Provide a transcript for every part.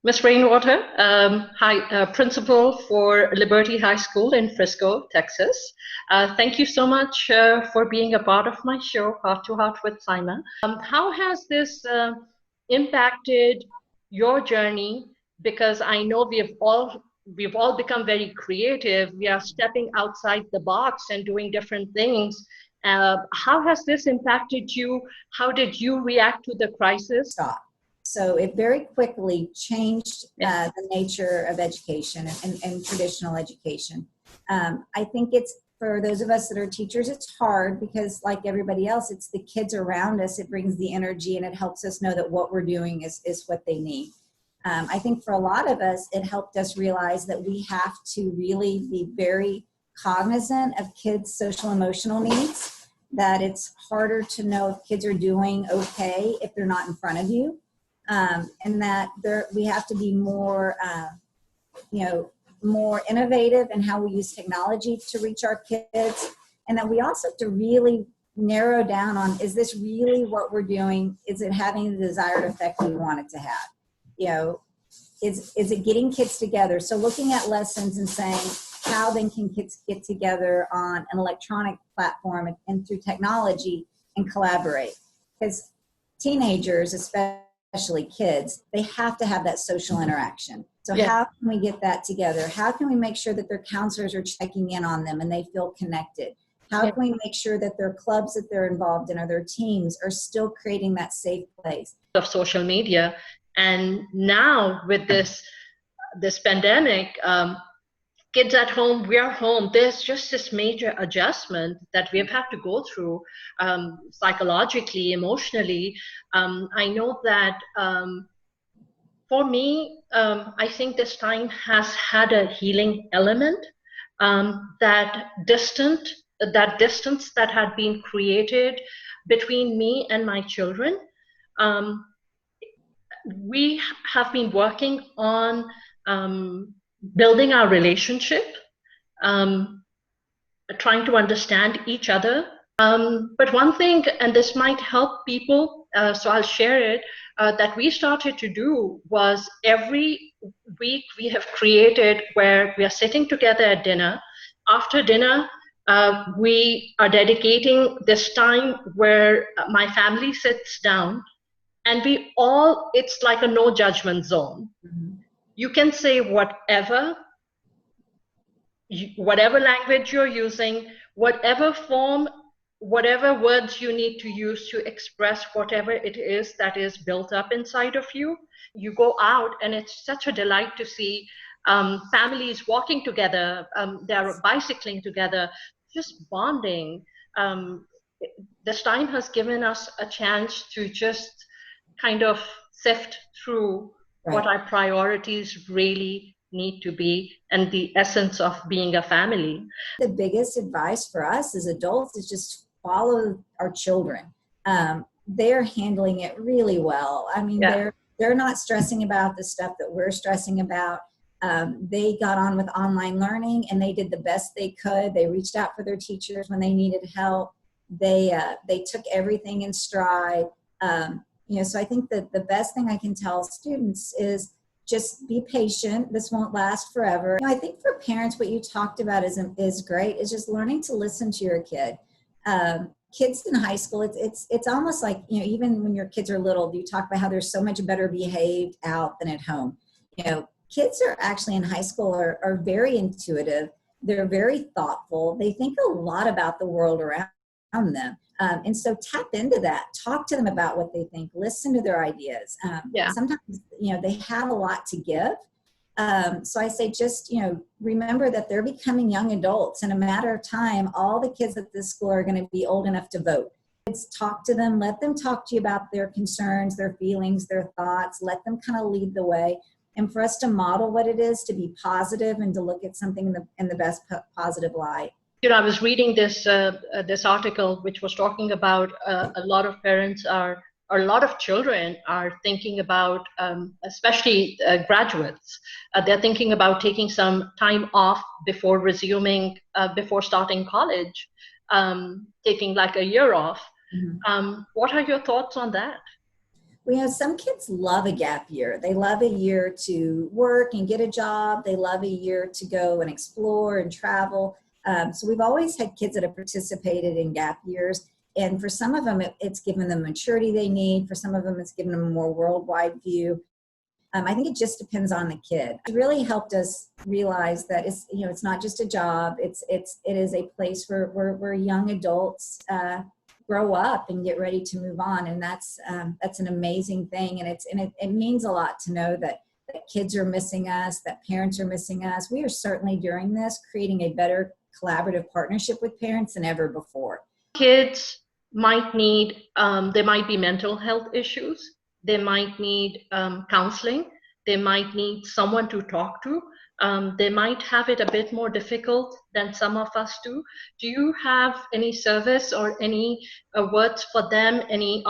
Ms. Rainwater, principal for Liberty High School in Frisco, Texas. Thank you so much for being a part of my show, Heart to Heart with Saima. How has this impacted your journey? Because I know we've all become very creative. We are stepping outside the box and doing different things. How has this impacted you? How did you react to the crisis? So it very quickly changed the nature of education and traditional education. I think it's, for those of us that are teachers, it's hard because like everybody else, it's the kids around us. It brings the energy and it helps us know that what we're doing is what they need. I think for a lot of us, it helped us realize that we have to really be very cognizant of kids' social emotional needs, that it's harder to know if kids are doing okay if they're not in front of you. And that we have to be more, more innovative in how we use technology to reach our kids. And that we also have to really narrow down on, is this really what we're doing? Is it having the desired effect we want it to have? Is it getting kids together? So looking at lessons and saying, how then can kids get together on an electronic platform and through technology and collaborate? Because teenagers, especially kids, they have to have that social interaction. So how can we get that together? How can we make sure that their counselors are checking in on them and they feel connected? How can we make sure that their clubs that they're involved in or their teams are still creating that safe place? Of social media. And now with this pandemic, kids at home, we are home. There's just this major adjustment that we've had to go through psychologically, emotionally. I know that for me, I think this time has had a healing element. That distance that had been created between me and my children. We have been working on building our relationship, trying to understand each other. But one thing, and this might help people, so I'll share it, that we started to do was every week we have created where we are sitting together at dinner. After dinner, we are dedicating this time where my family sits down and it's like a no judgment zone. Mm-hmm. You can say whatever language you're using, whatever form, whatever words you need to use to express whatever it is that is built up inside of you. You go out and it's such a delight to see families walking together, they're bicycling together, just bonding. This time has given us a chance to just kind of sift through what our priorities really need to be and the essence of being a family. The biggest advice for us as adults is just follow our children. They're handling it really well. I mean, they're not stressing about the stuff that we're stressing about. They got on with online learning and they did the best they could. They reached out for their teachers when they needed help. They took everything in stride. So I think that the best thing I can tell students is just be patient. This won't last forever. I think for parents, what you talked about is great. Is just learning to listen to your kid. Kids in high school, it's almost like, even when your kids are little, you talk about how they're so much better behaved out than at home. Kids are actually in high school are very intuitive. They're very thoughtful. They think a lot about the world around them. And so tap into that, talk to them about what they think, listen to their ideas. Sometimes, they have a lot to give. So I say, just, remember that they're becoming young adults. In a matter of time, all the kids at this school are going to be old enough to vote. Talk to them, let them talk to you about their concerns, their feelings, their thoughts, let them kind of lead the way. And for us to model what it is to be positive and to look at something in the best positive light. I was reading this article which was talking about a lot of parents a lot of children are thinking about, especially graduates, they're thinking about taking some time off before before starting college, taking like a year off. Mm-hmm. What are your thoughts on that? We have some kids love a gap year. They love a year to work and get a job. They love a year to go and explore and travel. So we've always had kids that have participated in gap years. And for some of them, it's given them maturity they need. For some of them, it's given them a more worldwide view. I think it just depends on the kid. It really helped us realize that it's not just a job. It is a place where young adults grow up and get ready to move on, and that's an amazing thing. And it means a lot to know that kids are missing us, that parents are missing us. We are certainly during this creating a better collaborative partnership with parents than ever before. Kids might need, there might be mental health issues. They might need counseling. They might need someone to talk to. They might have it a bit more difficult than some of us do. Do you have any service or any words for them, any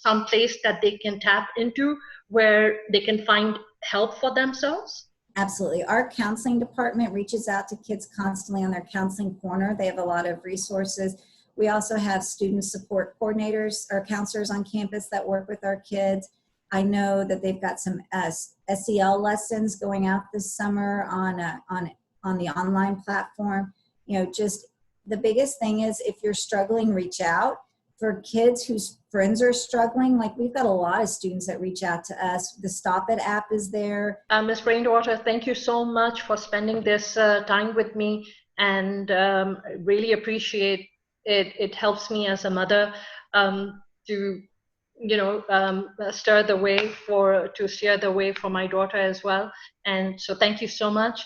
some place that they can tap into where they can find help for themselves? Absolutely. Our counseling department reaches out to kids constantly on their counseling corner. They have a lot of resources. We also have student support coordinators or counselors on campus that work with our kids. I know that they've got some SEL lessons going out this summer on the online platform. Just the biggest thing is if you're struggling, reach out. For kids whose friends are struggling, like we've got a lot of students that reach out to us. The Stop It app is there. Ms. Rainwater, thank you so much for spending this time with me, and really appreciate it. It helps me as a mother to steer the way for my daughter as well. And so thank you so much.